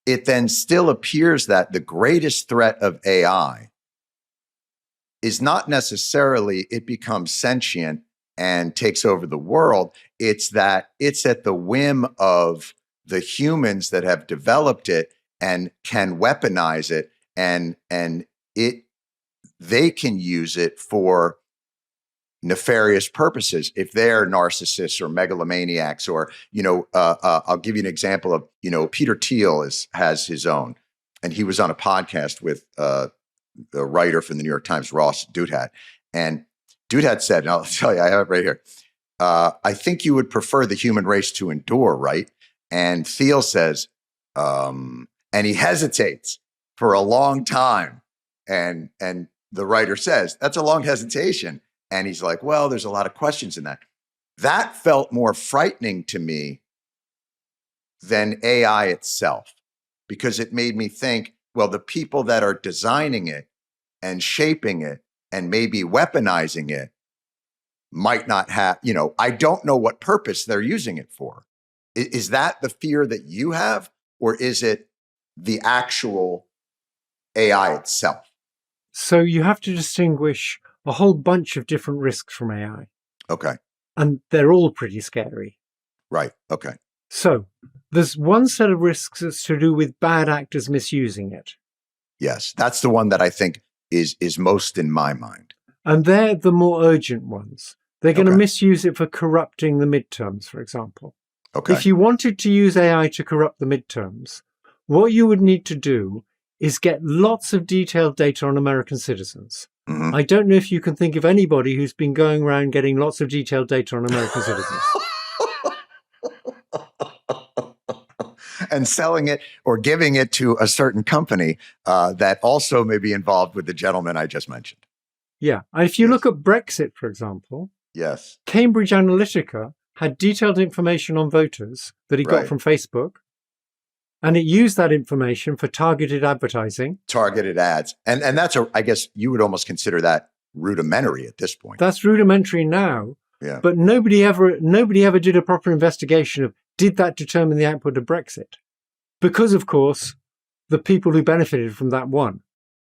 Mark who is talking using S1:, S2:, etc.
S1: it then still appears that the greatest threat of AI is not necessarily it becomes sentient and takes over the world. It's that it's at the whim of the humans that have developed it and can weaponize it, and they can use it for nefarious purposes if they're narcissists or megalomaniacs, or I'll give you an example of Peter Thiel has his own, and he was on a podcast with the writer from the New York Times, Ross Douthat, and Douthat said, and I'll tell you, I have it right here. I think you would prefer the human race to endure, right? And Thiel says, and he hesitates for a long time, and the writer says, that's a long hesitation. And he's like, well, there's a lot of questions in that. That felt more frightening to me than AI itself, because it made me think, well, the people that are designing it and shaping it and maybe weaponizing it might not have, I don't know what purpose they're using it for. Is that the fear that you have, or is it the actual AI itself?
S2: So you have to distinguish a whole bunch of different risks from AI.
S1: Okay.
S2: And they're all pretty scary.
S1: Right. Okay.
S2: So there's one set of risks that's to do with bad actors misusing it.
S1: Yes. That's the one that I think is most in my mind.
S2: And they're the more urgent ones. They're going to misuse it for corrupting the midterms, for example.
S1: Okay.
S2: If you wanted to use AI to corrupt the midterms, what you would need to do is get lots of detailed data on American citizens.
S1: Mm-hmm.
S2: I don't know if you can think of anybody who's been going around getting lots of detailed data on American citizens.
S1: And selling it or giving it to a certain company that also may be involved with the gentleman I just mentioned.
S2: Yeah. And if you look at Brexit, for example,
S1: yes,
S2: Cambridge Analytica had detailed information on voters that he got from Facebook. And it used that information for targeted advertising. Targeted
S1: ads. And that's I guess you would almost consider that rudimentary at this point.
S2: That's rudimentary now.
S1: Yeah.
S2: But nobody ever did a proper investigation of, did that determine the output of Brexit? Because, of course, the people who benefited from that won.